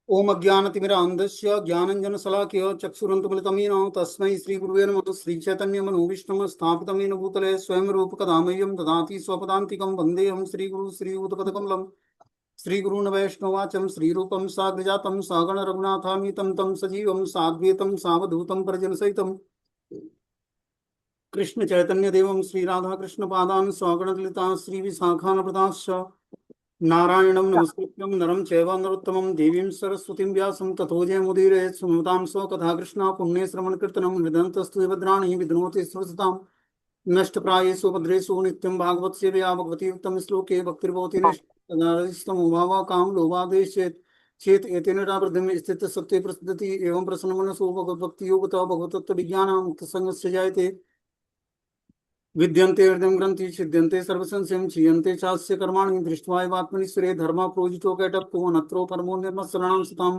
ओम अज्ञानतिमिरान्धस्य ज्ञानञ्जनशलाकया चक्षुरन्तमिलितं येन तस्मै श्रीगुरुवे नमः। श्रीचैतन्यमनोभीष्टं स्थापितं येन भूतले स्वयं रूपकदा मह्यं ददाति स्वपदान्तिकं वन्देऽहं श्रीगुरु श्रीयुतपदकमलं। श्रीगुरून् वैष्णवाचं श्रीरूपं साग्रजातं सागण रघुनाथान्वितं तं सजीवं साद्वैतं सावधूतं परिजनसहितं कृष्ण चैतन्य देवं श्री राधा कृष्ण पादान स्वागणललिता श्री विशाखानप्रदाश्च नारायणं नमस्कृत्यं नरं चैव नरोत्तमं देवीं सरस्वतीं व्यासं ततो जयमुदीरये सुमतां स्वकथा कृष्णा पुण्ये श्रवणकीर्तनं हृदन्तस्तु भद्राणि विद्नोति स्मृतां नष्टप्रायेषु भद्रेषु नित्यं भागवत सेवया भगवती उत्तम श्लोके भक्तिर्भवति निष्ठस्तमोभावा काम लोभादेश चेत एतेन वृद्धिं स्थित सत्ये प्रसिद्धति एवं प्रसन्नमनसो भगवद्भक्ति योगता भगवतत्व विज्ञानं मुक्त संगस्य जायते विद्यन्ते हृदयं ग्रन्थि छिद्यन्ते सर्वसंशयं क्षीयन्ते चास्य कर्माणि दृष्ट्वा एवात्मनिश्वरे धर्मा प्रोजितो कैटप्तो अनत्रो परमो निर्मत्सराणां सतां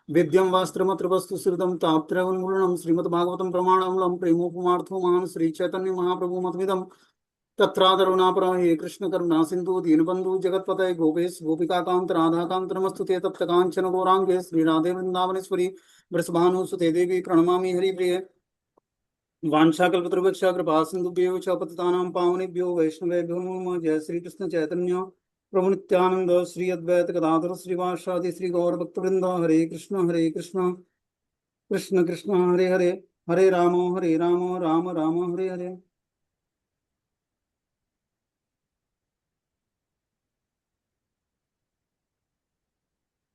वेद्यं वास्त्रमत्र वस्तु श्रुतं ताप्त्रवन्मूलनं श्रीमद्भागवतं प्रमाणमूलं प्रेमोपमार्थो महान् श्रीचैतन्य महाप्रभु मतमिदं तत्रादरुणापर हे कृष्ण करुणा सिन्धु दीनबन्धु जगत्पतये गोपेश गोपिकान्त राधाकान्त नमस्तुते तप्त काञ्चन गौराङ्गे श्रीराधे वृन्दावनेश्वरी वृषभानुसुते देवी प्रणमामि हरिप्रिये वाञ्छाकल्पतरुभ्यश्च कृपा सिन्धुभ्यो च पतितानां पावनेभ्यो वैष्णवेभ्यो नमः। जय श्री कृष्ण चैतन्य प्रभु नित्यानंद श्री अद्वैत गदाधर श्रीवासादि श्री गौर भक्तवृंद हरे कृष्ण कृष्ण कृष्ण हरे हरे हरे राम राम राम हरे हरे।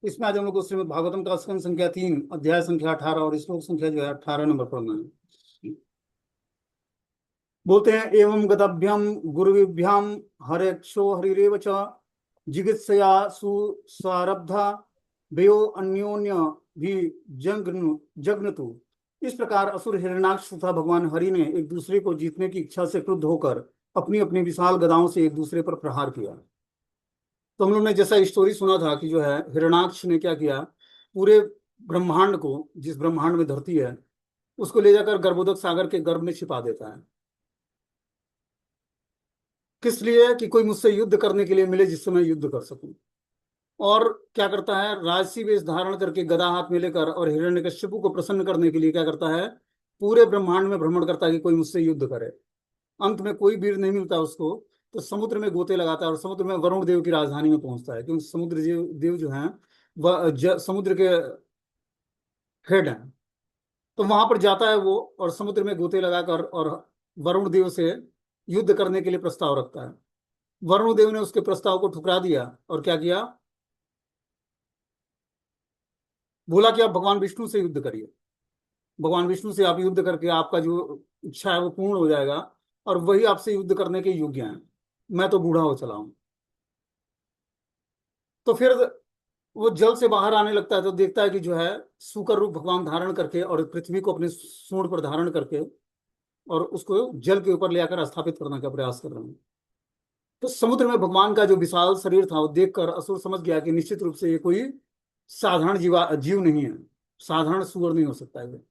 इसमें आज हम लोग को श्रीमद् भागवतम का स्कंद संख्या 3 अध्याय संख्या 18 और श्लोक संख्या जो है 18 नंबर पढ़ना है। बोलते हैं एवं गदाभ्याम गुरुभ्याम हरेक्षो हरिरेव च जिगित्सया सुसारब्धा भयो अन्योन्य भी जग्नतु। इस प्रकार असुर हिरण्याक्ष तथा भगवान हरि ने एक दूसरे को जीतने की इच्छा से क्रुद्ध होकर अपनी अपनी विशाल गदाओं से एक दूसरे पर प्रहार किया। तो हम लोग ने जैसा स्टोरी सुना था कि जो है हिरण्याक्ष ने क्या किया, पूरे ब्रह्मांड को, जिस ब्रह्मांड में धरती है, उसको ले जाकर गर्भोदक सागर के गर्भ में छिपा देता है। किस लिए? कि कोई मुझसे युद्ध करने के लिए मिले जिससे मैं युद्ध कर सकूं। और क्या करता है, राजसी वेश धारण करके गदा हाथ में लेकर और हिरण्यकश्यपु को प्रसन्न करने के लिए क्या करता है, पूरे ब्रह्मांड में भ्रमण करता है कि कोई मुझसे युद्ध करे। अंत में कोई वीर नहीं मिलता उसको, तो समुद्र में गोते लगाता है और समुद्र में वरुण देव की राजधानी में पहुंचता है, क्योंकि समुद्र देव जो है वह समुद्र के हेड हैं। तो वहां पर जाता है वो और समुद्र में गोते लगाकर और वरुण देव से युद्ध करने के लिए प्रस्ताव रखता है। वरुण देव ने उसके प्रस्ताव को ठुकरा दिया और क्या किया, बोला कि आप भगवान विष्णु से युद्ध करिए, भगवान विष्णु से आप युद्ध करके आपका जो इच्छा है वो पूर्ण हो जाएगा और वही आपसे युद्ध करने के योग्य हैं, मैं तो बूढ़ा हो चला हूं। तो फिर वो जल से बाहर आने लगता है तो देखता है कि जो है सूकर रूप भगवान धारण करके और पृथ्वी को अपने सूंड पर धारण करके और उसको जल के ऊपर ले आकर स्थापित करने का प्रयास कर रहे हैं। तो समुद्र में भगवान का जो विशाल शरीर था वो देखकर असुर समझ गया कि निश्चित रूप से ये कोई साधारण जीव नहीं है, साधारण सुअर नहीं हो सकता है।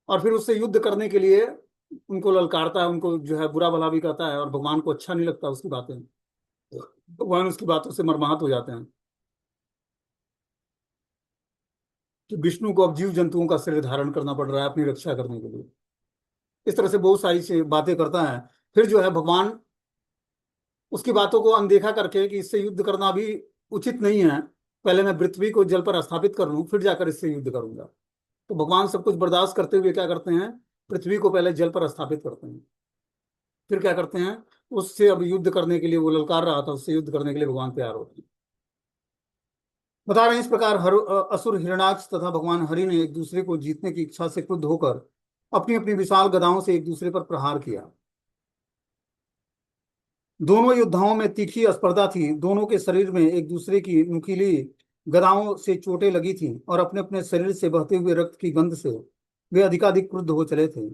और फिर उससे युद्ध करने के लिए उनको ललकारता है, उनको जो है बुरा भला भी कहता है और भगवान को अच्छा नहीं लगता उसकी बातें। भगवान उसकी बातों से मर्माहत हो जाते हैं कि विष्णु को अब जीव जंतुओं का शरीर धारण करना पड़ रहा है अपनी रक्षा करने के लिए। इस तरह से बहुत सारी से बातें करता है। फिर जो है भगवान उसकी बातों को अनदेखा करके कि इससे युद्ध करना भी उचित नहीं है, पहले मैं पृथ्वी को जल पर स्थापित कर लूं फिर जाकर इससे युद्ध करूंगा। तो भगवान सब कुछ बर्दाश्त करते हुए क्या करते हैं, पृथ्वी को पहले जल पर स्थापित करते हैं, फिर क्या करते हैं, उससे अब युद्ध करने के लिए, वो ललकार रहा था, उससे युद्ध करने के लिए भगवान तैयार होते हैं। बता रहे हैं इस प्रकार असुर हिरणाक्ष तथा भगवान हरि ने एक दूसरे को जीतने की इच्छा से क्रुद्ध होकर अपनी अपनी विशाल गदाओं से एक दूसरे पर प्रहार किया। दोनों योद्धाओं में तीखी स्पर्धा थी, दोनों के शरीर में एक दूसरे की नुकीली गदाओं से चोटें लगी थी और अपने अपने शरीर से बहते हुए रक्त की गंध से वे अधिकाधिक क्रुद्ध हो चले थे।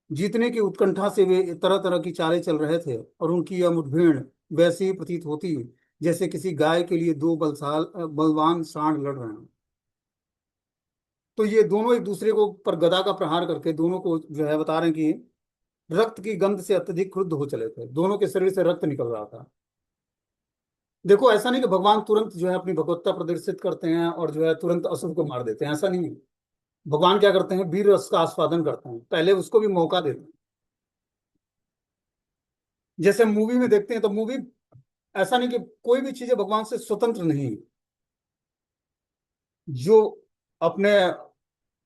जीतने की उत्कंठा से वे तरह तरह की चालें चल रहे थे और उनकी यह मुठभेड़ वैसी ही प्रतीत होती जैसे किसी गाय के लिए दो बलवान सांड लड़ रहे हैं। तो ये दोनों एक दूसरे को पर गदा का प्रहार करके दोनों को जो है बता रहे हैं कि रक्त की गंध से अत्यधिक क्रुद्ध हो चले थे, दोनों के शरीर से रक्त निकल रहा था। देखो ऐसा नहीं कि भगवान तुरंत जो है अपनी भगवत्ता प्रदर्शित करते हैं और जो है तुरंत असुर को मार देते हैं, ऐसा नहीं है। भगवान क्या करते हैं, वीर रस का आस्वादन करते हैं, पहले उसको भी मौका देते हैं। जैसे मूवी में देखते हैं तो मूवी, ऐसा नहीं कि कोई भी चीजें भगवान से स्वतंत्र नहीं है। जो अपने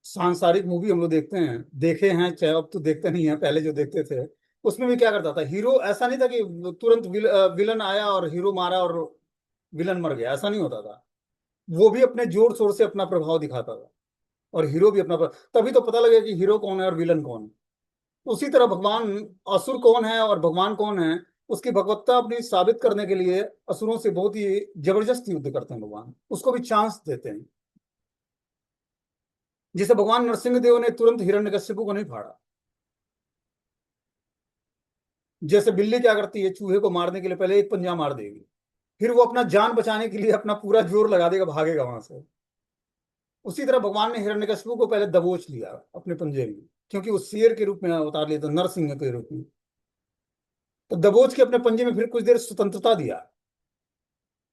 सांसारिक मूवी हम लोग देखते हैं, देखे हैं चाहे अब तो देखते नहीं है, पहले जो देखते थे उसमें भी क्या करता था हीरो, ऐसा नहीं था कि तुरंत विलन आया और हीरो मारा और विलन मर गया, ऐसा नहीं होता था। वो भी अपने जोर शोर से अपना प्रभाव दिखाता था, और हीरो भी अपना तभी तो पता लगे कि हीरो कौन है और विलन कौन है। उसी तरह भगवान, असुर कौन है और भगवान कौन है, उसकी भगवत्ता अपनी साबित करने के लिए असुरों से बहुत ही जबरदस्त युद्ध करते हैं भगवान, उसको भी चांस देते हैं। जैसे भगवान नरसिंह देव ने तुरंत हिरण्यकश्यप को नहीं फाड़ा। जैसे बिल्ली क्या करती है, चूहे को मारने के लिए पहले एक पंजा मार देगी, फिर वो अपना जान बचाने के लिए अपना पूरा जोर लगा देगा, भागेगा वहां से। उसी तरह भगवान ने हिरण्यकश्यप को पहले दबोच लिया अपने पंजे में, क्योंकि वो शेर के रूप में उतार लिया था, नरसिंह के रूप में। तो दबोच के अपने पंजे में फिर कुछ देर स्वतंत्रता दिया,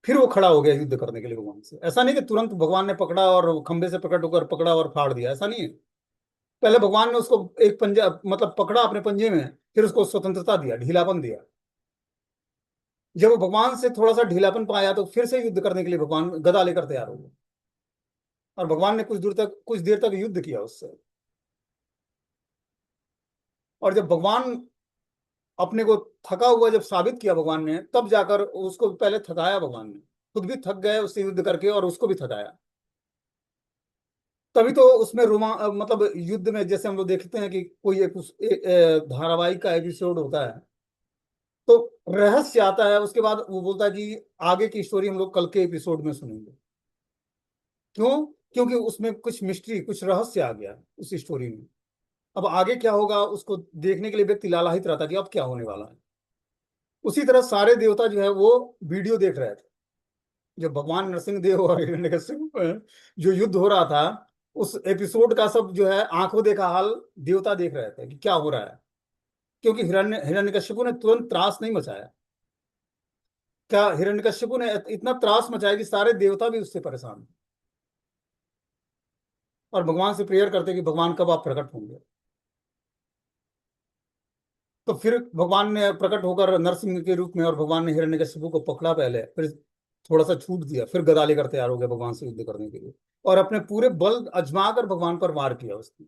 फिर वो खड़ा हो गया युद्ध करने के लिए भगवान से। ऐसा नहीं कि तुरंत भगवान ने पकड़ा और खंबे से प्रकट होकर पकड़ा और फाड़ दिया, ऐसा नहीं है। पहले भगवान ने उसको एक पंजा मतलब पकड़ा अपने पंजे में, फिर उसको स्वतंत्रता दिया, ढीलापन दिया। जब वो भगवान से थोड़ा सा ढीलापन पाया तो फिर से युद्ध करने के लिए भगवान गदा लेकर तैयार हो गए, और भगवान ने कुछ देर तक युद्ध किया उससे। और जब भगवान अपने को थका हुआ जब साबित किया भगवान ने, तब जाकर उसको पहले थकाया भगवान ने, खुद भी थक गए उससे युद्ध करके और उसको भी थकाया। तभी तो उसमें मतलब युद्ध में जैसे हम लोग देखते हैं कि कोई एक धारावाहिक का एपिसोड होता है, तो रहस्य आता है, उसके बाद वो बोलता है कि आगे की स्टोरी हम लोग कल के एपिसोड में सुनेंगे। क्यों? क्योंकि उसमें कुछ मिस्ट्री, कुछ रहस्य आ गया उस स्टोरी में। अब आगे क्या होगा उसको देखने के लिए व्यक्ति लालायित रहता कि अब क्या होने वाला है। उसी तरह सारे देवता जो है वो वीडियो देख रहे थे, जब भगवान नरसिंह देव और हिरण्यकश्यप में जो युद्ध हो रहा था, उस एपिसोड का सब जो है आंखों देखा हाल देवता देख रहे थे कि क्या हो रहा है। क्योंकि हिरण्यकश्यप ने तुरंत त्रास नहीं मचाया। क्या हिरण्यकश्यप ने इतना त्रास मचाया कि सारे देवता भी उससे परेशान थे, और भगवान से प्रेयर करते कि भगवान कब आप प्रकट होंगे। तो फिर भगवान ने प्रकट होकर नरसिंह के रूप में, और भगवान ने हिरण्यकश्यप को पकड़ा पहले, फिर थोड़ा सा छूट दिया, फिर गदा लेकर तैयार हो गया भगवान से युद्ध करने के लिए, और अपने पूरे बल अजमा कर भगवान पर वार किया उसने।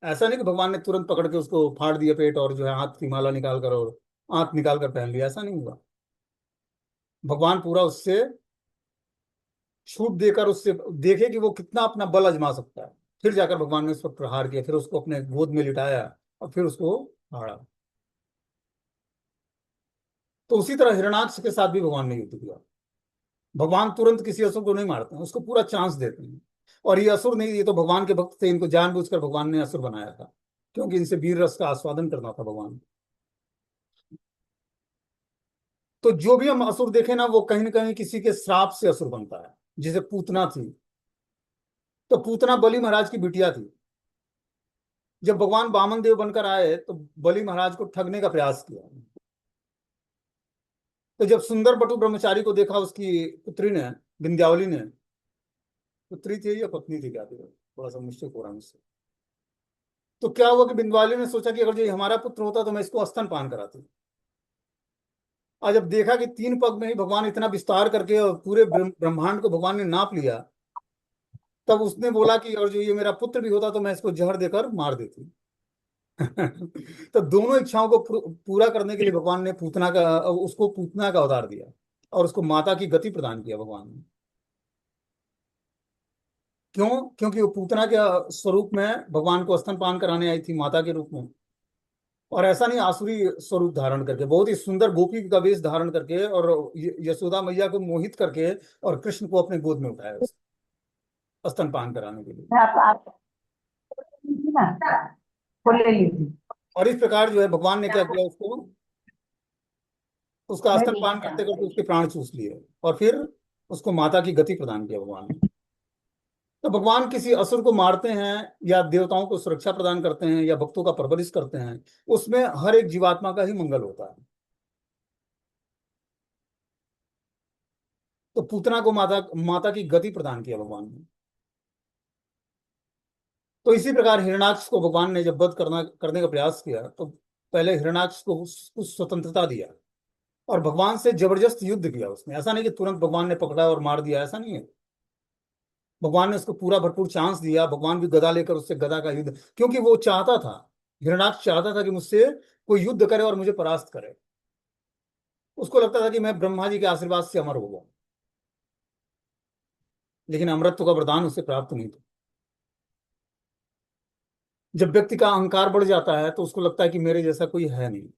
ऐसा नहीं कि भगवान ने तुरंत पकड़ के उसको फाड़ दिया पेट और जो है हाथ की माला निकाल कर और आंख निकाल कर पहन लिया, ऐसा नहीं हुआ। भगवान पूरा उससे छूट देकर उससे देखे कि वो कितना अपना बल अजमा सकता है, फिर जाकर भगवान ने उस पर प्रहार किया, फिर उसको अपने गोद में लिटाया और फिर उसको फाड़ा। तो उसी तरह हिरणाक्ष के साथ भी भगवान ने युद्ध किया। भगवान तुरंत किसी असुर को नहीं मारते हैं, उसको पूरा चांस देते हैं। और ये असुर नहीं, ये तो भगवान के भक्त थे, इनको जानबूझकर भगवान ने असुर बनाया था, क्योंकि इनसे वीर रस का आस्वादन करना था भगवान को। तो जो भी हम असुर देखे ना, वो कहीं ना कहीं किसी के श्राप से असुर बनता है। जैसे पूतना थी, तो पूतना बलि महाराज की बिटिया थी। जब भगवान वामन देव बनकर आए तो बलि महाराज को ठगने का प्रयास किया। तो जब सुंदर बटु ब्रह्मचारी को देखा उसकी पुत्री ने, विंध्यावली ने, पुत्री थी या पत्नी थी क्या थी, थोड़ा सा मुश्किल हो रहा है मुझसे। तो क्या हुआ कि बिंदवाली ने सोचा कि अगर ये हमारा पुत्र होता तो मैं इसको स्तन पान कराती। और जब देखा कि 3 पग में ही भगवान इतना विस्तार करके और पूरे ब्रह्मांड को भगवान ने नाप लिया, तब उसने बोला कि और जो ये मेरा पुत्र भी होता तो मैं इसको जहर देकर मार देती। तो दोनों इच्छाओं को पूरा करने के लिए भगवान ने उसको पूतना का अवतार दिया, और उसको माता की गति प्रदान किया भगवान ने। क्यों? क्योंकि वो पूतना के स्वरूप में भगवान को स्तनपान कराने आई थी माता के रूप में। और ऐसा नहीं, आसुरी स्वरूप धारण करके, बहुत ही सुंदर गोपी का वेश धारण करके, और यशोदा मैया को मोहित करके, और कृष्ण को अपने गोद में उठाया स्तनपान कराने के लिए। आप ना वो ले ली थी। और इस प्रकार जो है भगवान ने क्या किया, उसको उसका मैं स्तनपान करते करते उसके प्राण चूस लिए, और फिर उसको माता की गति प्रदान किया भगवान ने। तो भगवान किसी असुर को मारते हैं, या देवताओं को सुरक्षा प्रदान करते हैं, या भक्तों का परवरिश करते हैं, उसमें हर एक जीवात्मा का ही मंगल होता है। तो पूतना को माता माता की गति प्रदान किया भगवान ने। तो इसी प्रकार हिरण्याक्ष को भगवान ने जब वध करने का प्रयास किया, तो पहले हिरण्याक्ष को कुछ स्वतंत्रता दिया और भगवान से जबरदस्त युद्ध किया उसने। ऐसा नहीं कि तुरंत भगवान ने पकड़ा और मार दिया, ऐसा नहीं है। भगवान ने उसको पूरा भरपूर चांस दिया। भगवान भी गदा लेकर उससे गदा का युद्ध, क्योंकि वो चाहता था, हिरण्याक्ष चाहता था कि मुझसे कोई युद्ध करे और मुझे परास्त करे। उसको लगता था कि मैं ब्रह्मा जी के आशीर्वाद से अमर हो गया, लेकिन अमरत्व का वरदान उसे प्राप्त नहीं था। जब व्यक्ति का अहंकार बढ़ जाता है तो उसको लगता है कि मेरे जैसा कोई है नहीं।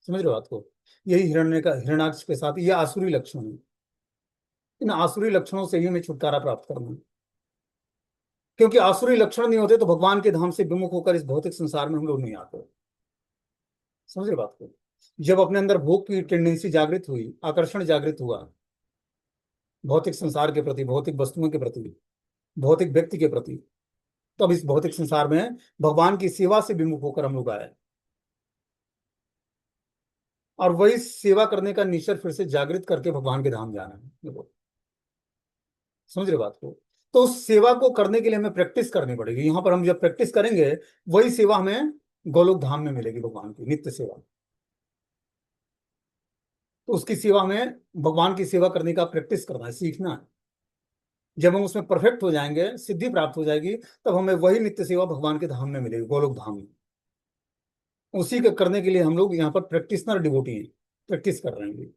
समझ रहे हो बात को? यही हिरण्याक्ष के साथ ये आसुरी लक्षण है। इन आसुरी लक्षणों से ही हमें छुटकारा प्राप्त करना है। क्योंकि आसुरी लक्षण नहीं होते तो भगवान के धाम से विमुख होकर इस भौतिक संसार में हम लोग नहीं आते। समझ रहे बात को? जब अपने अंदर भोग की टेंडेंसी जागृत हुई, आकर्षण जागृत हुआ भौतिक संसार के प्रति, भौतिक वस्तुओं के प्रति, भौतिक व्यक्ति के प्रति, तब इस भौतिक संसार में भगवान की सेवा से विमुख होकर हम लोग आए। और वही सेवा करने का निश्चय फिर से जागृत करके भगवान के धाम जाना है। देखो, समझ रहे बात को? तो उस सेवा को करने के लिए हमें प्रैक्टिस करनी पड़ेगी। यहां पर हम जब प्रैक्टिस करेंगे, वही सेवा हमें गोलोक धाम में मिलेगी, भगवान की नित्य सेवा। तो उसकी सेवा में भगवान की सेवा करने का प्रैक्टिस करना है, सीखना है। जब हम उसमें परफेक्ट हो जाएंगे, सिद्धि प्राप्त हो जाएगी, तब हमें वही नित्य सेवा भगवान के धाम में मिलेगी, गोलोक धाम में। उसी के करने के लिए हम लोग यहाँ पर प्रैक्टिशनर डिवोटी हैं, प्रैक्टिस कर रहे हैं।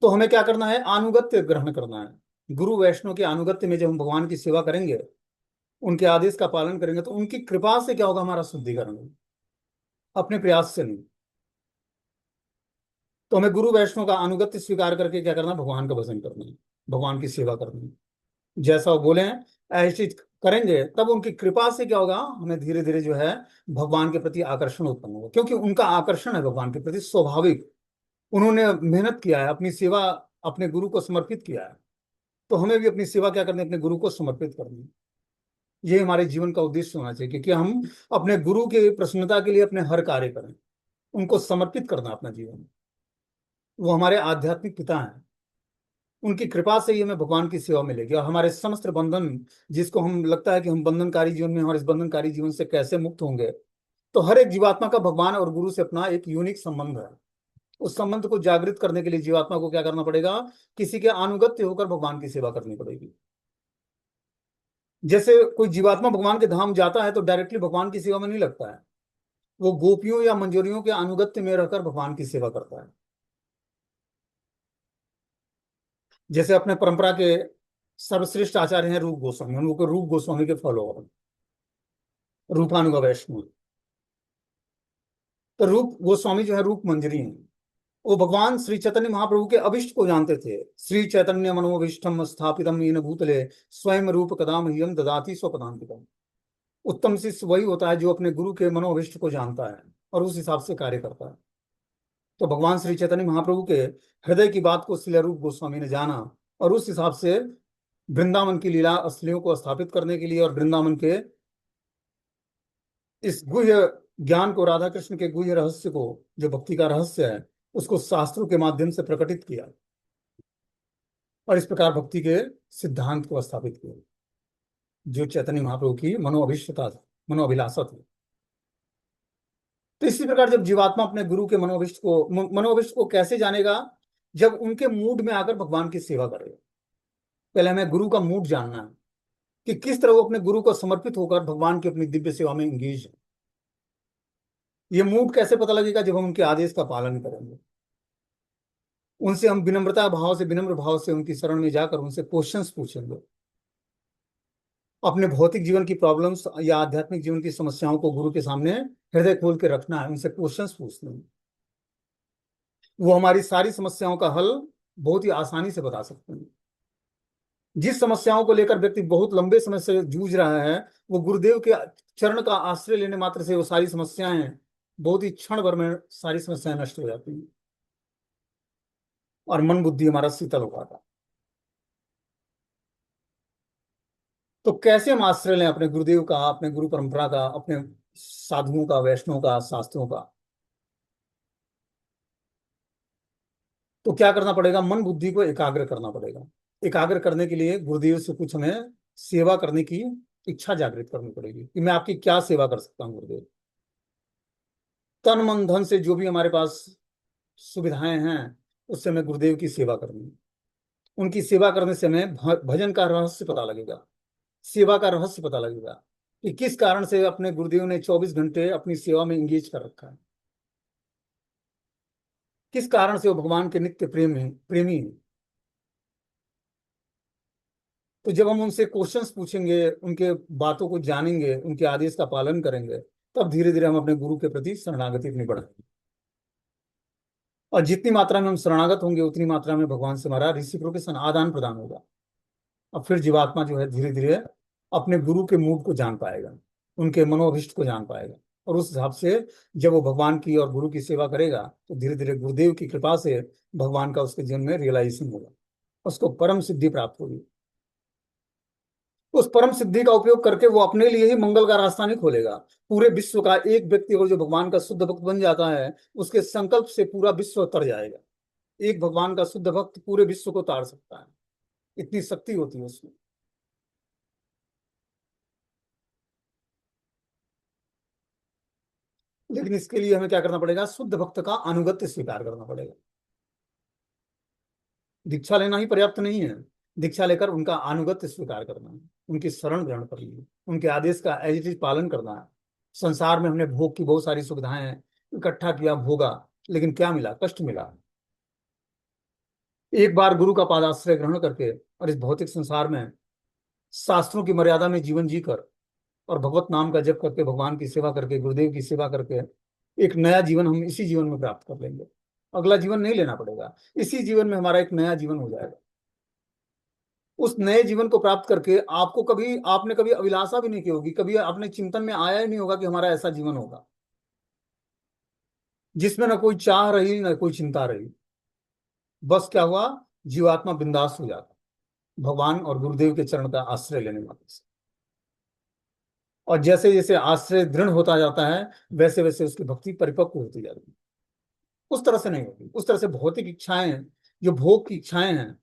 तो हमें क्या करना है? आनुगत्य ग्रहण करना है। गुरु वैष्णव के आनुगत्य में जब हम भगवान की सेवा करेंगे, उनके आदेश का पालन करेंगे, तो उनकी कृपा से क्या होगा? हमारा शुद्धिकरण होगा, अपने प्रयास से नहीं। तो हमें गुरु वैष्णव का अनुगत्य स्वीकार करके क्या करना? भगवान का भजन करना है, भगवान की सेवा करनी है। जैसा वो बोले हैं ऐसी करेंगे, तब उनकी कृपा से क्या होगा? हमें धीरे धीरे जो है भगवान के प्रति आकर्षण उत्पन्न होगा, क्योंकि उनका आकर्षण है भगवान के प्रति स्वाभाविक। उन्होंने मेहनत किया है, अपनी सेवा अपने गुरु को समर्पित किया है। तो हमें भी अपनी सेवा क्या करनी है? अपने गुरु को समर्पित करनी है। ये हमारे जीवन का उद्देश्य होना चाहिए कि हम अपने गुरु की प्रसन्नता के लिए अपने हर कार्य करें, उनको समर्पित करना अपना जीवन। वो हमारे आध्यात्मिक पिता हैं, उनकी कृपा से ही हमें भगवान की सेवा मिलेगी। और हमारे समस्त बंधन, जिसको हम लगता है कि हम बंधनकारी जीवन में, हमारे इस बंधनकारी जीवन से कैसे मुक्त होंगे, तो हर एक जीवात्मा का भगवान और गुरु से अपना एक यूनिक संबंध है। उस संबंध को जागृत करने के लिए जीवात्मा को क्या करना पड़ेगा? किसी के अनुगत्य होकर भगवान की सेवा करनी पड़ेगी। जैसे कोई जीवात्मा भगवान के धाम जाता है तो डायरेक्टली भगवान की सेवा में नहीं लगता है, वो गोपियों या मंजरियों के अनुगत्य में रहकर भगवान की सेवा करता है। जैसे अपने परंपरा के सर्वश्रेष्ठ आचार्य हैं रूप गोस्वामी, हम लोग को रूप गोस्वामी के फॉलोअर, रूपानुगा वैष्णव। तो रूप गोस्वामी जो है रूप मंजरी हैं। वो भगवान श्री चैतन्य महाप्रभु के अभिष्ट को जानते थे। श्री चैतन्य मनोभीष्टम स्थापितम येन भूतले स्वयं रूप कदा मह्यम ददाति स्वपदान्तिकम्। उत्तम शिष्य वही होता है जो अपने गुरु के मनोभीष्ट को जानता है और उस हिसाब से कार्य करता है। तो भगवान श्री चैतन्य महाप्रभु के हृदय की बात को श्रील रूप गोस्वामी ने जाना और उस हिसाब से वृंदावन की लीला असलियों को स्थापित करने के लिए और वृंदावन के इस गुह्य ज्ञान को, राधा कृष्ण के गुह्य रहस्य को, जो भक्ति का रहस्य है, उसको शास्त्रों के माध्यम से प्रकटित किया और इस प्रकार भक्ति के सिद्धांत को स्थापित किया, जो चैतन्य महाप्रभु की मनोअभिष्टता थी, मनोअभिलाषा थी। तो इसी प्रकार जब जीवात्मा अपने गुरु के मनोअभिष्ट को कैसे जानेगा? जब उनके मूड में आकर भगवान की सेवा करेगा। पहले हमें गुरु का मूड जानना है कि किस तरह वो अपने गुरु को समर्पित होकर भगवान की अपनी दिव्य सेवा में इंगेज है। ये मूड कैसे पता लगेगा? जब हम उनके आदेश का पालन करेंगे, उनसे हम विनम्रता भाव से, विनम्र भाव से उनकी शरण में जाकर उनसे क्वेश्चंस पूछेंगे। अपने भौतिक जीवन की प्रॉब्लम्स या आध्यात्मिक जीवन की समस्याओं को गुरु के सामने हृदय खोल के रखना है, उनसे क्वेश्चंस पूछने हैं। वो हमारी सारी समस्याओं का हल बहुत ही आसानी से बता सकते हैं। जिस समस्याओं को लेकर व्यक्ति बहुत लंबे समय से जूझ रहा है, वो गुरुदेव के चरण का आश्रय लेने मात्र से वो सारी समस्याएं बहुत ही क्षण भर में सारी समस्याएं नष्ट हो जाती हैं और मन बुद्धि हमारा शीतल हो जाता है। तो कैसे हम आश्रय लें अपने गुरुदेव का, अपने गुरु परंपरा का, अपने साधुओं का, वैष्णव का, शास्त्रों का? तो क्या करना पड़ेगा? मन बुद्धि को एकाग्र करना पड़ेगा। एकाग्र करने के लिए गुरुदेव से कुछ हमें सेवा करने की इच्छा जागृत करनी पड़ेगी कि मैं आपकी क्या सेवा कर सकता हूँ गुरुदेव। तन मन धन से जो भी हमारे पास सुविधाएं हैं, उससे हमें गुरुदेव की सेवा करनी है। उनकी सेवा करने से हमें भजन का रहस्य पता लगेगा, सेवा का रहस्य पता लगेगा कि किस कारण से अपने गुरुदेव ने 24 घंटे अपनी सेवा में इंगेज कर रखा है, किस कारण से वो भगवान के नित्य प्रेमी हैं। तो जब हम उनसे क्वेश्चंस पूछेंगे, उनके बातों को जानेंगे, उनके आदेश का पालन करेंगे, तब धीरे धीरे हम अपने गुरु के प्रति शरणागति अपनी बढ़ाएंगे। और जितनी मात्रा में हम शरणागत होंगे, उतनी मात्रा में भगवान से हमारा रिसिप्रोकेशन, आदान प्रदान होगा। और फिर जीवात्मा जो है धीरे धीरे अपने गुरु के मूड को जान पाएगा, उनके मनोभिष्ट को जान पाएगा। और उस हिसाब से जब वो भगवान की और गुरु की सेवा करेगा, तो धीरे धीरे गुरुदेव की कृपा से भगवान का उसके जीवन में रियलाइजेशन होगा, उसको परम सिद्धि प्राप्त होगी। उस परम सिद्धि का उपयोग करके वो अपने लिए ही मंगल का रास्ता नहीं खोलेगा, पूरे विश्व का एक व्यक्ति और जो भगवान का शुद्ध भक्त बन जाता है, उसके संकल्प से पूरा विश्व तर जाएगा। एक भगवान का शुद्ध भक्त पूरे विश्व को तार सकता है, इतनी शक्ति होती है उसमें। लेकिन इसके लिए हमें क्या करना पड़ेगा? शुद्ध भक्त का अनुगत्य स्वीकार करना पड़ेगा। दीक्षा लेना ही पर्याप्त नहीं है, दीक्षा लेकर उनका अनुगत्य स्वीकार करना है, उनकी शरण ग्रहण करनी है, उनके आदेश का एज इट इज पालन करना है। संसार में हमने भोग की बहुत सारी सुविधाएं इकट्ठा किया, भोगा, लेकिन क्या मिला? कष्ट मिला। एक बार गुरु का पादाश्रय ग्रहण करके और इस भौतिक संसार में शास्त्रों की मर्यादा में जीवन जीकर और भगवत नाम का जप करके, भगवान की सेवा करके, गुरुदेव की सेवा करके, एक नया जीवन हम इसी जीवन में प्राप्त कर लेंगे। अगला जीवन नहीं लेना पड़ेगा, इसी जीवन में हमारा एक नया जीवन हो जाएगा। उस नए जीवन को प्राप्त करके आपने कभी अभिलाषा भी नहीं की होगी, कभी आपने चिंतन में आया ही नहीं होगा कि हमारा ऐसा जीवन होगा जिसमें ना कोई चाह रही ना कोई चिंता रही। बस क्या हुआ? जीवात्मा बिंदास हो जाता भगवान और गुरुदेव के चरण का आश्रय लेने वाले से। और जैसे जैसे आश्रय दृढ़ होता जाता है, वैसे वैसे उसकी भक्ति परिपक्व होती जाती है। उस तरह से नहीं होती, उस तरह से भौतिक इच्छाएं, जो भोग की इच्छाएं हैं,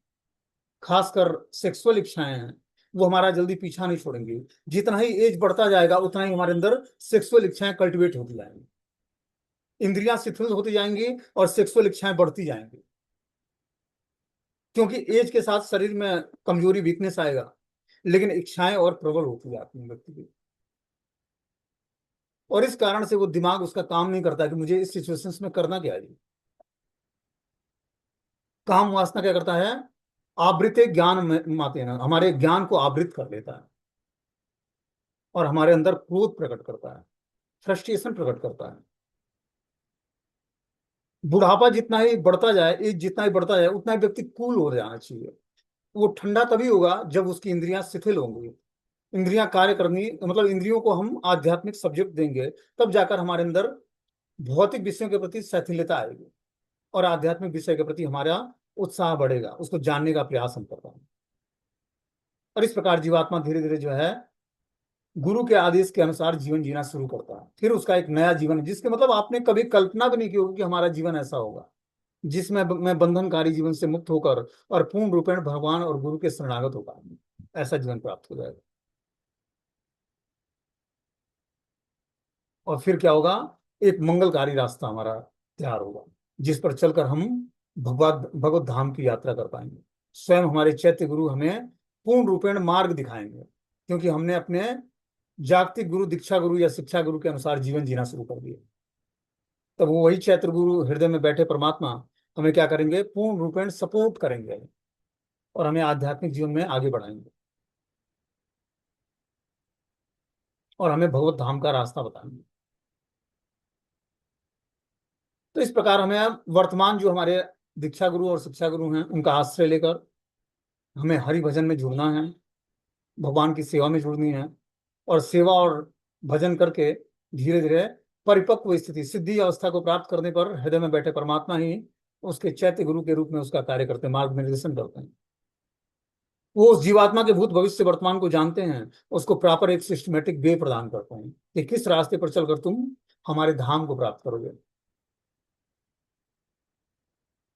खासकर सेक्सुअल इच्छाएं हैं, वो हमारा जल्दी पीछा नहीं छोड़ेंगी। जितना ही एज बढ़ता जाएगा, उतना ही हमारे अंदर सेक्सुअल इच्छाएं कल्टिवेट होती जाएंगी, इंद्रियां शिथिल होती जाएंगी और सेक्सुअल इच्छाएं बढ़ती जाएंगी। क्योंकि एज के साथ शरीर में कमजोरी, वीकनेस आएगा, लेकिन इच्छाएं और प्रबल होती जाती हैं व्यक्ति की। और इस कारण से वो दिमाग उसका काम नहीं करता कि मुझे इस सिचुएशंस में करना क्या है। काम वासना क्या करता है? आवृत्ति ज्ञान माते ना, हमारे ज्ञान को आवृत कर लेता है और हमारे अंदर क्रोध प्रकट करता है, फ्रस्ट्रेशन प्रकट करता है। बुढ़ापा जितना ही बढ़ता जाए, एज जितना ही बढ़ता जाए, उतना ही व्यक्ति कूल हो जाना चाहिए। वो ठंडा तभी होगा जब उसकी इंद्रियां शिथिल होंगी, इंद्रियां कार्य करनी, मतलब इंद्रियों को हम आध्यात्मिक सब्जेक्ट देंगे, तब जाकर हमारे अंदर भौतिक विषयों के प्रति शिथिलता आएगी और आध्यात्मिक विषय के प्रति हमारा उत्साह बढ़ेगा, उसको जानने का प्रयास हम करते हैं। और इस प्रकार जीवात्मा धीरे धीरे जो है गुरु के आदेश के अनुसार जीवन जीना शुरू करता है। फिर उसका एक नया जीवन है, जिसके मतलब आपने कभी कल्पना भी नहीं की होगी कि हमारा जीवन ऐसा होगा, जिसमें मैं बंधनकारी जीवन से मुक्त होकर और पूर्ण रूपेण भगवान और गुरु के शरणागत हो पाऊंगा। ऐसा जीवन प्राप्त हो जाएगा। और फिर क्या होगा? एक मंगलकारी रास्ता हमारा तैयार होगा, जिस पर चलकर हम भगवत भगवत धाम की यात्रा कर पाएंगे। स्वयं हमारे चैत्य गुरु हमें पूर्ण रूपेण मार्ग दिखाएंगे, क्योंकि हमने अपने जागतिक गुरु, दीक्षा गुरु या शिक्षा गुरु के अनुसार जीवन जीना शुरू कर दिया। तब वो वही चैत्र गुरु, हृदय में बैठे परमात्मा, हमें क्या करेंगे? पूर्ण रूपेण सपोर्ट करेंगे और हमें आध्यात्मिक जीवन में आगे बढ़ाएंगे और हमें भगवत धाम का रास्ता बताएंगे। तो इस प्रकार हमें अब वर्तमान जो हमारे दीक्षा गुरु और शिक्षा गुरु हैं, उनका आश्रय लेकर हमें हरि भजन में जुड़ना है, भगवान की सेवा में जुड़नी है। और सेवा और भजन करके धीरे धीरे परिपक्व स्थिति, सिद्धि अवस्था को प्राप्त करने पर हृदय में बैठे परमात्मा ही उसके चैत्य गुरु के रूप में उसका कार्य करते हैं, मार्ग निर्देशन करते हैं। वो उस जीवात्मा के भूत भविष्य वर्तमान को जानते हैं, उसको प्रॉपर एक सिस्टमेटिक वे प्रदान करते हैं कि किस रास्ते पर चलकर तुम हमारे धाम को प्राप्त करोगे।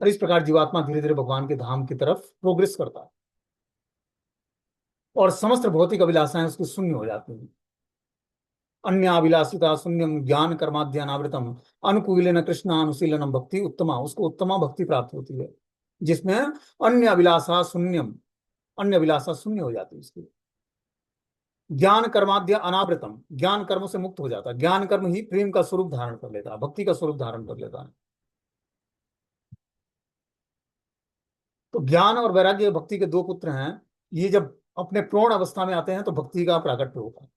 और इस प्रकार जीवात्मा धीरे धीरे भगवान के धाम की तरफ प्रोग्रेस करता है। और समस्त भौतिक अभिलाषाएं उसकी शून्य हो जाती हैं। अन्याभिलाषिता शून्यम ज्ञान कर्माद्यानावृतम अनुकूलेन कृष्णानुशीलनम भक्ति उत्तमा, उसको उत्तमा भक्ति प्राप्त होती है जिसमें अन्य अभिलाषा शून्यम, अन्य अभिलाषा शून्य हो जाती है उसकी। ज्ञान कर्माद्य अनावृतम, ज्ञान कर्म से मुक्त हो जाता है, ज्ञान कर्म ही प्रेम का स्वरूप धारण कर लेता है, भक्ति का स्वरूप धारण कर लेता है। तो ज्ञान और वैराग्य भक्ति के दो पुत्र हैं। ये जब अपने प्रौढ़ अवस्था में आते हैं तो भक्ति का प्राकट्य होता है।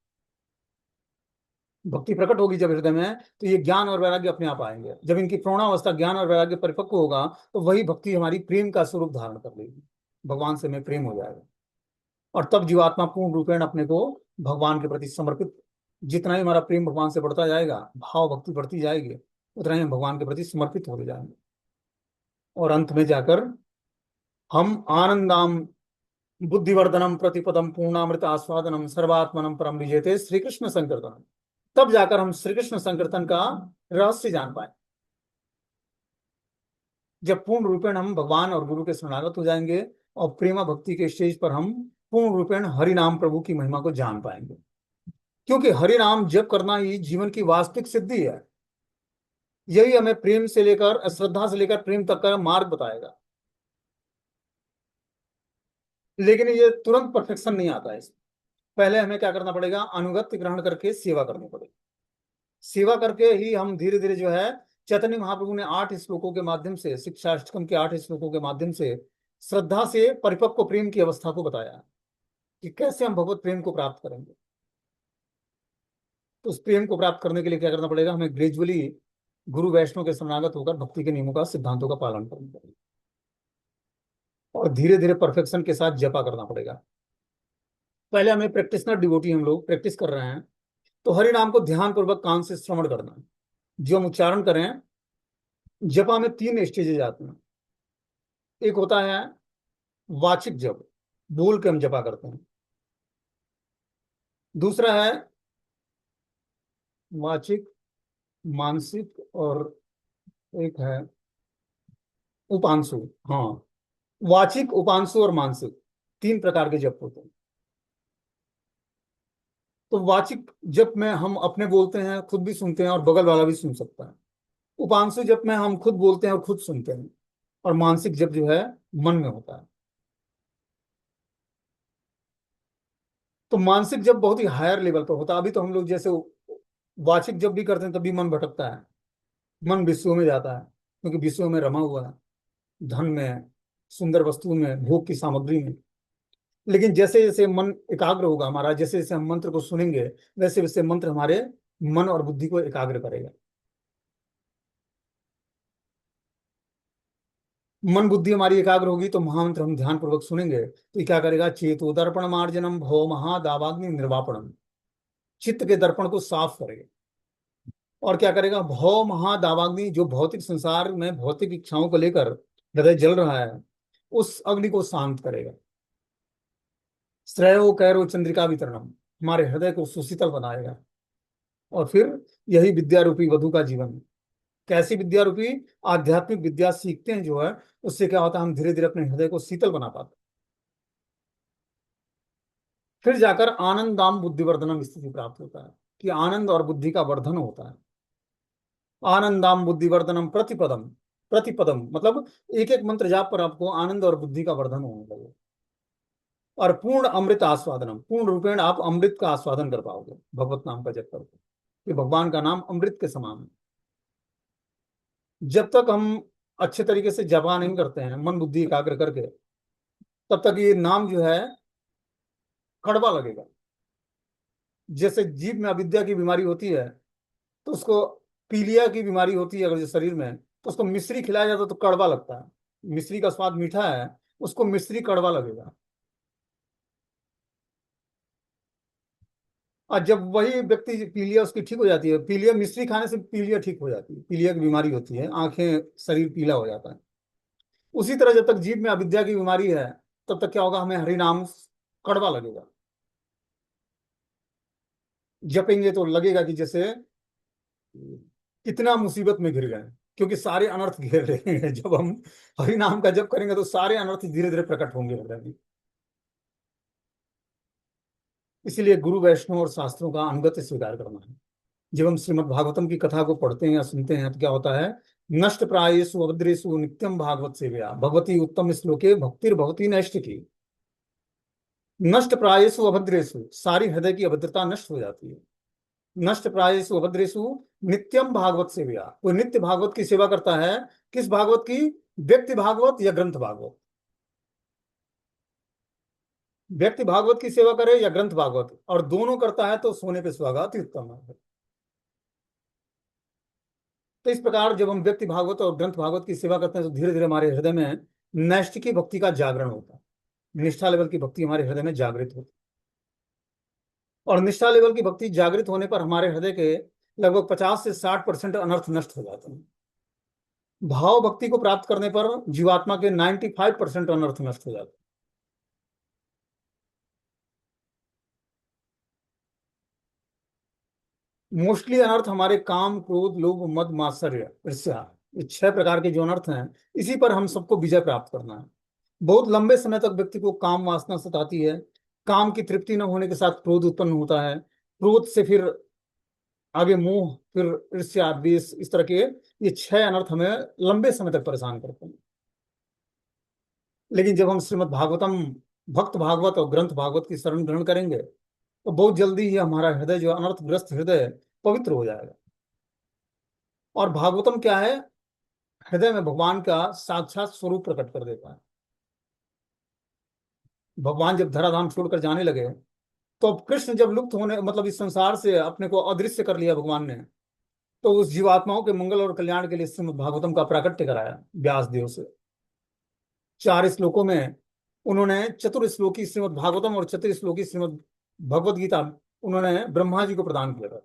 भक्ति प्रकट होगी जब हृदय में, तो ये ज्ञान और वैराग्य अपने आप आएंगे। जब इनकी प्रौढ़ावस्था ज्ञान और वैराग्य परिपक्व होगा तो वही भक्ति हमारी प्रेम का स्वरूप धारण कर लेगी, भगवान से में प्रेम हो जाएगा। और तब जीवात्मा पूर्ण रूपेण अपने को भगवान के प्रति समर्पित, जितना ही हमारा प्रेम भगवान से बढ़ता जाएगा, भाव भक्ति बढ़ती जाएगी, उतना ही हम भगवान के प्रति समर्पित होते जाएंगे। और अंत में जाकर हम आनंदाम बुद्धिवर्धनम प्रतिपदम पूर्णामृत आस्वादनम सर्वात्मनम परम विजेते श्री कृष्ण संकीर्तन, तब जाकर हम श्री कृष्ण संकीर्तन का रहस्य जान पाए। जब पूर्ण रूपेण हम भगवान और गुरु के शरणागत हो जाएंगे और प्रेमा भक्ति के स्टेज पर हम पूर्ण रूपेण हरि नाम प्रभु की महिमा को जान पाएंगे। क्योंकि हरि नाम जप करना ही जीवन की वास्तविक सिद्धि है। यही हमें प्रेम से लेकर, श्रद्धा से लेकर प्रेम तक का मार्ग बताएगा। लेकिन ये तुरंत परफेक्शन नहीं आता है इसमें। पहले हमें क्या करना पड़ेगा, अनुगत्य ग्रहण करके सेवा करनी पड़ेगी। सेवा करके ही हम धीरे धीरे जो है, चैतन्य महाप्रभु ने 8 श्लोकों के माध्यम से, शिक्षाष्टकम के 8 श्लोकों के माध्यम से श्रद्धा से परिपक्व प्रेम की अवस्था को बताया कि कैसे हम भगवत प्रेम को प्राप्त करेंगे। तो उस प्रेम को प्राप्त करने के लिए क्या करना पड़ेगा, हमें ग्रेजुअली गुरु वैष्णव के शरणागत होकर भक्ति के नियमों का, सिद्धांतों का पालन करना पड़ेगा और धीरे धीरे परफेक्शन के साथ जपा करना पड़ेगा। पहले हमें प्रैक्टिशनर डिवोटी, हम लोग प्रैक्टिस कर रहे हैं, तो हरि नाम को ध्यान पूर्वक कान से श्रवण करना है। जो हम उच्चारण करें, जपा में 3 स्टेजेज आते हैं। एक होता है वाचिक जप, बोल के हम जपा करते हैं। दूसरा है वाचिक, मानसिक, और एक है उपांशु। हाँ, वाचिक, उपांशु और मानसिक, 3 प्रकार के जप होते हैं। तो वाचिक जप में हम अपने बोलते हैं, खुद भी सुनते हैं और बगल वाला भी सुन सकता है। उपांशु जप में हम खुद बोलते हैं और खुद सुनते हैं। और मानसिक जप जो है, मन में होता है। तो मानसिक जप बहुत ही हायर लेवल पर होता है। अभी तो हम लोग जैसे वाचिक जप भी करते हैं तभी मन भटकता है, मन विषयों में जाता है, क्योंकि विषयों में रमा हुआ है, धन में, सुंदर वस्तु में, भोग की सामग्री में। लेकिन जैसे जैसे मन एकाग्र होगा हमारा, जैसे जैसे हम मंत्र को सुनेंगे, वैसे वैसे मंत्र हमारे मन और बुद्धि को एकाग्र करेगा। मन बुद्धि हमारी एकाग्र होगी तो महामंत्र हम ध्यान पूर्वक सुनेंगे तो ये क्या करेगा, चेतो दर्पण मार्जनम भव महादावाग्नि निर्वापणम, चित्त के दर्पण को साफ करेगा। और क्या करेगा, भव महादावाग्नि, जो भौतिक संसार में भौतिक इच्छाओं को लेकर हृदय जल रहा है, उस अग्नि को शांत करेगा। श्रेयो कैरो चंद्रिका वितरणम, हमारे हृदय को सुशीतल बनाएगा। और फिर यही विद्या रूपी वधु का जीवन है। कैसी विद्या रूपी, आध्यात्मिक विद्या सीखते हैं जो है, उससे क्या होता है, हम धीरे धीरे अपने हृदय को शीतल बना पाते हैं। फिर जाकर आनंदाम बुद्धिवर्धनम स्थिति प्राप्त होता है कि आनंद और बुद्धि का वर्धन होता है। आनंदाम बुद्धिवर्धनम प्रतिपदम, प्रतिपदम मतलब एक एक मंत्र जाप पर आपको आनंद और बुद्धि का वर्धन होने लगे। और पूर्ण अमृत आस्वादनम, पूर्ण रूपेण आप अमृत का आस्वादन कर पाओगे भगवत नाम का जप करके, कि भगवान का नाम अमृत के समान है। जब तक हम अच्छे तरीके से जपा नहीं करते हैं मन बुद्धि एकाग्र करके, तब तक ये नाम जो है कड़वा लगेगा। जैसे जीभ में अविद्या की बीमारी होती है, तो उसको, पीलिया की बीमारी होती है अगर जो शरीर में, तो उसको मिश्री खिलाया जाता तो कड़वा लगता है। मिश्री का स्वाद मीठा है, उसको मिश्री कड़वा लगेगा। और जब वही व्यक्ति, पीलिया उसकी ठीक हो जाती है, पीलिया मिश्री खाने से पीलिया ठीक हो जाती है, पीलिया की बीमारी होती है, आंखें, शरीर पीला हो जाता है। उसी तरह जब तक जीभ में अविद्या की बीमारी है, तब तक क्या होगा, हमें हरि नाम कड़वा लगेगा। जपेंगे तो लगेगा कि जैसे कितना मुसीबत में घिर गए, क्योंकि सारे अनर्थ घेर रहे हैं। जब हम हरि नाम का जप करेंगे तो सारे अनर्थ धीरे धीरे प्रकट होंगे हृदय में। इसीलिए गुरु वैष्णव और शास्त्रों का अनुगत्य स्वीकार करना है। जब हम श्रीमद् भागवतम की कथा को पढ़ते हैं या सुनते हैं तो क्या होता है, नष्ट प्रायेषु अभद्रेषु नित्यम भागवत सेवया भगवती उत्तम श्लोके भक्तिर भगवती नैष्ठ की। नष्ट प्रायेषु अभद्रेषु, सारी हृदय की अभद्रता नष्ट हो जाती है। नष्ट प्रायेषु अभद्रेषु नित्यम भागवत सेवया, कोई नित्य भागवत की सेवा करता है। किस भागवत की? व्यक्ति भागवत या ग्रंथ भागवत? व्यक्ति भागवत की सेवा करे या ग्रंथ भागवत, और दोनों करता है तो सोने पे सुहागा, अति उत्तम है। तो इस प्रकार जब हम व्यक्ति भागवत और ग्रंथ भागवत की सेवा करते हैं तो धीरे धीरे हमारे हृदय में नैष्ठिकी भक्ति का जागरण होता है। निष्ठा लेवल की भक्ति हमारे हृदय में जागृत होती है। और निष्ठा लेवल की भक्ति जागृत होने पर हमारे हृदय के लगभग 50 से 60% अनर्थ नष्ट हो जाते हैं। भाव भक्ति को प्राप्त करने पर जीवात्मा के 95% अनर्थ नष्ट हो जाते हैं। मोस्टली अनर्थ हमारे काम, क्रोध, लोभ, मद, मात्सर्य, ईर्ष्या, ये 6 प्रकार के जो अनर्थ हैं, इसी पर हम सबको विजय प्राप्त करना है। बहुत लंबे समय तक व्यक्ति को काम वासना सताती है। काम की तृप्ति न होने के साथ क्रोध उत्पन्न होता है। क्रोध से फिर आगे मोह, फिर ईर्ष्या, द्वेष, इस तरह के ये 6 अनर्थ हमें लंबे समय तक परेशान करते हैं। लेकिन जब हम श्रीमद् भागवतम, भक्त भागवत और ग्रंथ भागवत की शरण ग्रहण करेंगे तो बहुत जल्दी ही हमारा हृदय, जो अनर्थग्रस्त हृदय, पवित्र हो जाएगा। और भागवतम क्या है? हृदय में भगवान का साक्षात स्वरूप प्रकट कर देता है। भगवान जब धराधाम छोड़कर जाने लगे तो अब कृष्ण जब लुप्त होने, मतलब इस संसार से अपने को अदृश्य कर लिया भगवान ने, तो उस जीवात्माओं के मंगल और कल्याण के लिए श्रीमद् भागवतम का प्राकट्य कराया व्यास देव से। 4 श्लोकों में उन्होंने चतुर्श्लोकी श्रीमद् भागवतम और चतुर्श्लोकी श्रीमद् भगवद गीता उन्होंने ब्रह्मा जी को प्रदान किया था।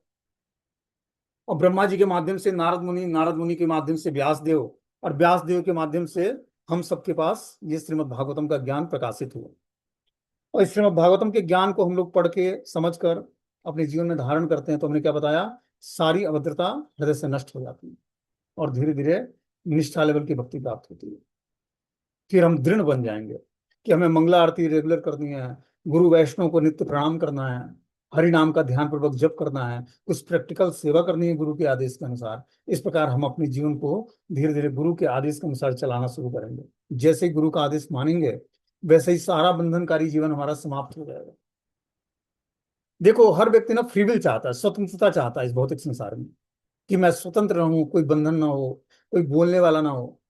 और ब्रह्मा जी के माध्यम से नारद मुनि, नारद मुनि के माध्यम से व्यास देव, और व्यास देव के माध्यम से हम सबके पास ये श्रीमद् भागवतम का ज्ञान प्रकाशित हुआ। और इस श्रीमद् भागवतम के ज्ञान को हम लोग पढ़ के समझ कर अपने जीवन में धारण करते हैं तो हमने क्या बताया, सारी अभद्रता हृदय से नष्ट हो जाती है और धीरे धीरे निष्ठा लेवल की भक्ति प्राप्त होती है। फिर हम दृढ़ बन जाएंगे कि हमें मंगला आरती रेगुलर करनी है, गुरु वैष्णव को नित्य प्रणाम करना है, हरि नाम का ध्यान पूर्वक जप करना है, कुछ प्रैक्टिकल सेवा करनी है गुरु के आदेश के अनुसार। इस प्रकार हम अपने जीवन को धीरे धीरे गुरु के आदेश के अनुसार चलाना शुरू करेंगे। जैसे ही गुरु का आदेश मानेंगे वैसे ही सारा बंधनकारी जीवन हमारा समाप्त हो जाएगा। देखो, हर व्यक्ति ना फ्री विल चाहता है, स्वतंत्रता चाहता है इस भौतिक संसार में, कि मैं स्वतंत्र रहूं, कोई बंधन ना हो, कोई बोलने वाला ना हो।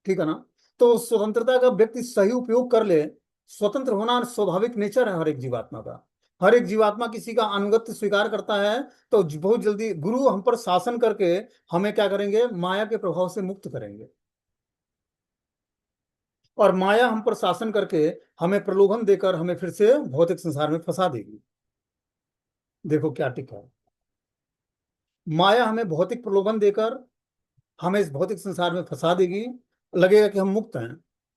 ठीक है ना? तो स्वतंत्रता का व्यक्ति सही उपयोग कर ले। स्वतंत्र होना स्वाभाविक नेचर है हर एक जीवात्मा का। हर एक जीवात्मा किसी का अनुगत्य स्वीकार करता है तो बहुत जल्दी गुरु हम पर शासन करके हमें क्या करेंगे, माया के प्रभाव से मुक्त करेंगे। और माया हम पर शासन करके हमें प्रलोभन देकर हमें फिर से भौतिक संसार में फंसा देगी। देखो क्या टिका है। माया हमें भौतिक प्रलोभन देकर हमें इस भौतिक संसार में फंसा देगी। लगेगा कि हम मुक्त हैं,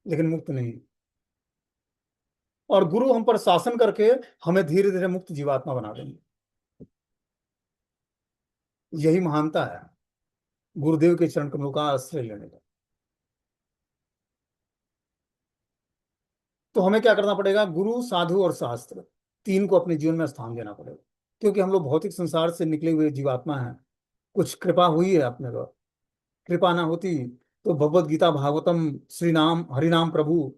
लेकिन मुक्त नहीं। और गुरु हम पर शासन करके हमें धीरे धीरे मुक्त जीवात्मा बना देंगे। यही महानता है गुरुदेव के चरण कमलों का आश्रय लेने का। तो हमें क्या करना पड़ेगा? गुरु, साधु और शास्त्र, तीन को अपने जीवन में स्थान देना पड़ेगा। क्योंकि हम लोग भौतिक संसार से निकले हुए जीवात्मा हैं। कुछ कृपा हुई है अपने पर। कृपा ना होती तो भगवद गीता, भागवतम, श्री नाम, हरिनाम प्रभु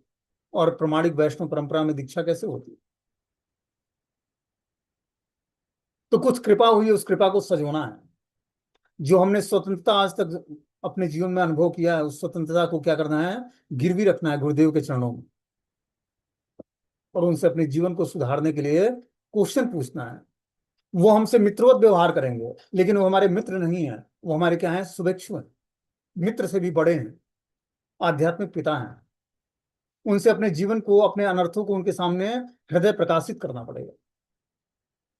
और प्रमाणिक वैष्णव परंपरा में दीक्षा कैसे होती? तो कुछ कृपा हुई है, उस कृपा को सजोना है। जो हमने स्वतंत्रता आज तक अपने जीवन में अनुभव किया है, उस स्वतंत्रता को क्या करना है? गिरवी रखना है गुरुदेव के चरणों में। और उनसे अपने जीवन को सुधारने के लिए क्वेश्चन पूछना है। वो हमसे मित्रवत व्यवहार करेंगे, लेकिन वो हमारे मित्र नहीं है। वो हमारे क्या है? शुभेच्छु हैं, मित्र से भी बड़े हैं, आध्यात्मिक पिता हैं। उनसे अपने जीवन को, अपने अनर्थों को उनके सामने हृदय प्रकाशित करना पड़ेगा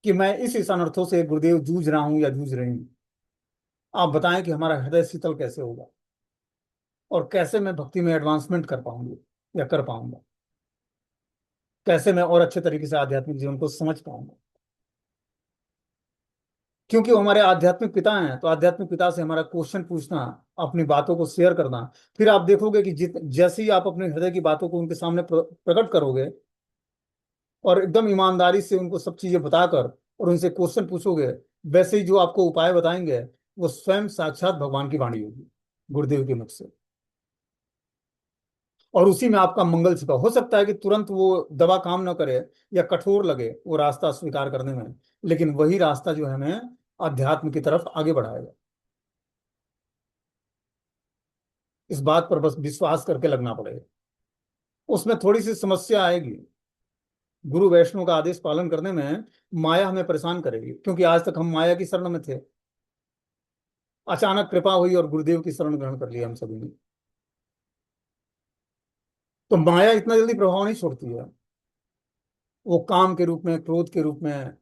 कि मैं इस अनर्थों से गुरुदेव जूझ रहा हूं या जूझ रही हूं। आप बताएं कि हमारा हृदय शीतल कैसे होगा और कैसे मैं भक्ति में एडवांसमेंट कर पाऊंगी या कर पाऊंगा, कैसे मैं और अच्छे तरीके से आध्यात्मिक जीवन को समझ पाऊंगा। क्योंकि वो हमारे आध्यात्मिक पिता हैं, तो आध्यात्मिक पिता से हमारा क्वेश्चन पूछना, अपनी बातों को शेयर करना, फिर आप देखोगे कि जैसे ही आप अपने हृदय की बातों को उनके सामने प्रकट करोगे और एकदम ईमानदारी से उनको सब चीजें बताकर और उनसे क्वेश्चन पूछोगे, वैसे ही जो आपको उपाय बताएंगे वो स्वयं साक्षात भगवान की वाणी होगी गुरुदेव के मुख से। और उसी में आपका मंगल छिपा। हो सकता है कि तुरंत वो दवा काम ना करे या कठोर लगे वो रास्ता स्वीकार करने में, लेकिन वही रास्ता जो है हमें अध्यात्म की तरफ आगे बढ़ाएगा। इस बात पर बस विश्वास करके लगना पड़ेगा। उसमें थोड़ी सी समस्या आएगी, गुरु वैष्णव का आदेश पालन करने में माया हमें परेशान करेगी, क्योंकि आज तक हम माया की शरण में थे। अचानक कृपा हुई और गुरुदेव की शरण ग्रहण कर लिया हम सभी ने। तो माया इतना जल्दी प्रभाव नहीं छोड़ती है। वो काम के रूप में, क्रोध के रूप में,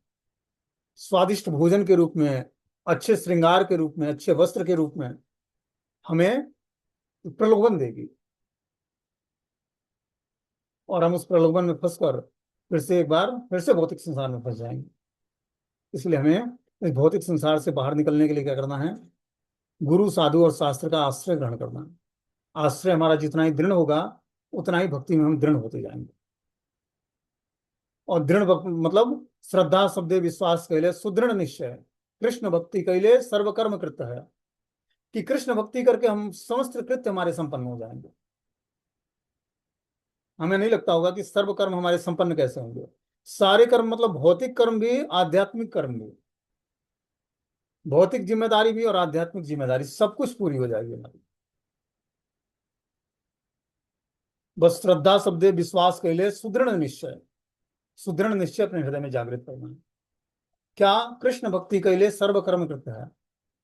स्वादिष्ट भोजन के रूप में, अच्छे श्रृंगार के रूप में, अच्छे वस्त्र के रूप में हमें प्रलोभन देगी, और हम उस प्रलोभन में फंसकर फिर से एक बार फिर से भौतिक संसार में फंस जाएंगे। इसलिए हमें इस भौतिक संसार से बाहर निकलने के लिए क्या करना है? गुरु, साधु और शास्त्र का आश्रय ग्रहण करना है। आश्रय हमारा जितना ही दृढ़ होगा उतना ही भक्ति में हम दृढ़ होते जाएंगे। और मतलब श्रद्धा शब्दे विश्वास कैले सुदृढ़ निश्चय, कृष्ण भक्ति कैले सर्वकर्म कृत है। कि कृष्ण भक्ति करके हम समस्त कृत्य हमारे संपन्न हो जाएंगे। हमें नहीं लगता होगा कि सर्व कर्म हमारे संपन्न कैसे होंगे। सारे कर्म मतलब भौतिक कर्म भी, आध्यात्मिक कर्म भी, भौतिक जिम्मेदारी भी और आध्यात्मिक जिम्मेदारी, सब कुछ पूरी हो जाएगी हमारी। बस श्रद्धा शब्दे विश्वास कैले सुदृढ़ निश्चय, सुदृढ़ निश्चय अपने हृदय में जागृत करना है। क्या? कृष्ण भक्ति कैले सर्व कर्म कृत है।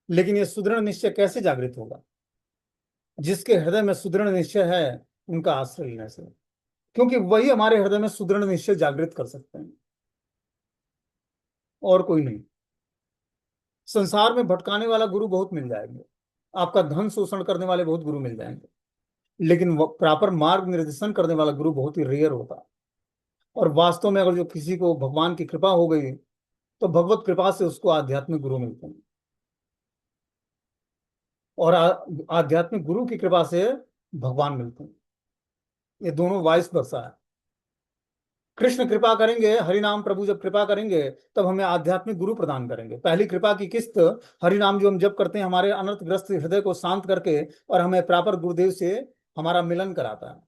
लेकिन ये सुदृढ़ निश्चय कैसे जागृत होगा? जिसके हृदय में सुदृढ़ निश्चय है उनका आश्रय लेने से, क्योंकि वही हमारे हृदय में सुदृढ़ निश्चय जागृत कर सकते हैं, और कोई नहीं। संसार में भटकाने वाला गुरु बहुत मिल जाएंगे, आपका धन शोषण करने वाले बहुत गुरु मिल जाएंगे, लेकिन प्रॉपर मार्ग निर्देशन करने वाला गुरु बहुत ही रेयर होता है। और वास्तव में अगर जो किसी को भगवान की कृपा हो गई तो भगवत कृपा से उसको आध्यात्मिक गुरु मिलते हैं, और आध्यात्मिक गुरु की कृपा से भगवान मिलते हैं। ये दोनों वाइस वर्सा है। कृष्ण कृपा करेंगे, हरि नाम प्रभु जब कृपा करेंगे तब हमें आध्यात्मिक गुरु प्रदान करेंगे। पहली कृपा की किस्त हरि नाम जो हम जप करते हैं हमारे अनर्थग्रस्त हृदय को शांत करके, और हमें प्रॉपर गुरुदेव से हमारा मिलन कराता है।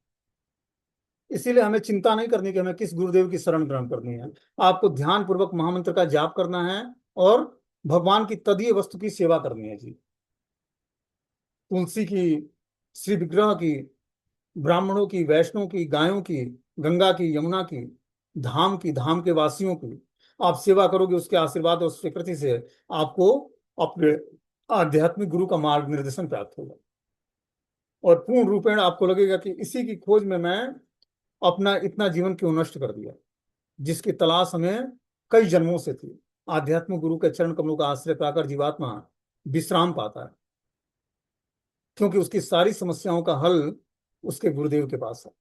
इसीलिए हमें चिंता नहीं करनी कि हमें किस गुरुदेव की शरण ग्रहण करनी है। आपको ध्यान पूर्वक महामंत्र का जाप करना है और भगवान की तदीय वस्तु की सेवा करनी है जी। तुलसी की, श्री विग्रह की, ब्राह्मणों की, वैष्णव की, गायों की, गंगा की, यमुना की, धाम की, धाम के वासियों की आप सेवा करोगे, उसके आशीर्वाद और स्वीकृति से आपको अपने आध्यात्मिक गुरु का मार्ग निर्देशन प्राप्त होगा। और पूर्ण रूपेण आपको लगेगा कि इसी की खोज में मैं अपना इतना जीवन क्यों नष्ट कर दिया, जिसकी तलाश हमें कई जन्मों से थी। आध्यात्मिक गुरु के चरण कमलों का आश्रय पाकर जीवात्मा विश्राम पाता है, क्योंकि उसकी सारी समस्याओं का हल उसके गुरुदेव के पास है।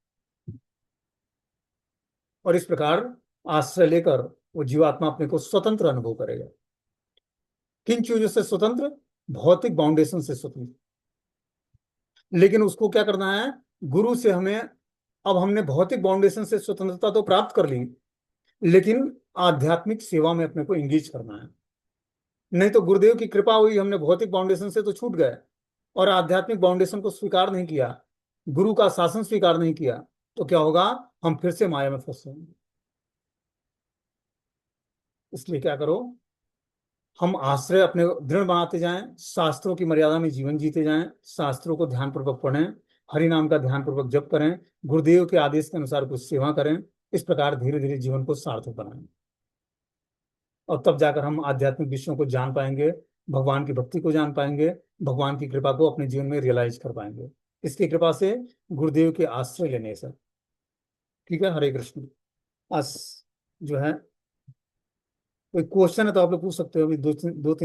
और इस प्रकार आश्रय लेकर वो जीवात्मा अपने को स्वतंत्र अनुभव करेगा। किन चीजों से स्वतंत्र? भौतिक बाउंडेशन से स्वतंत्र। लेकिन उसको क्या करना है? गुरु से हमें, अब हमने भौतिक बाउंडेशन से स्वतंत्रता तो प्राप्त कर ली, लेकिन आध्यात्मिक सेवा में अपने को इंगेज करना है। नहीं तो गुरुदेव की कृपा हुई, हमने भौतिक बाउंडेशन से तो छूट गए और आध्यात्मिक बाउंडेशन को स्वीकार नहीं किया, गुरु का शासन स्वीकार नहीं किया, तो क्या होगा? हम फिर से माया में फंस जाएंगे। इसलिए क्या करो, हम आश्रय अपने दृढ़ बनाते जाएं, शास्त्रों की मर्यादा में जीवन जीते जाएं, शास्त्रों को ध्यानपूर्वक पढ़ें, हरि नाम का ध्यानपूर्वक जप करें, गुरुदेव के आदेश के अनुसार कुछ सेवा करें। इस प्रकार धीरे धीरे जीवन को सार्थक बनाएं, और तब जाकर हम आध्यात्मिक विषयों को जान पाएंगे, भगवान की भक्ति को जान पाएंगे, भगवान की कृपा को अपने जीवन में रियलाइज कर पाएंगे, इसकी कृपा से, गुरुदेव के आश्रय लेने से। ठीक है, हरे कृष्ण। आज जो है कोई क्वेश्चन है तो आप लोग पूछ सकते हो, अभी दो तीन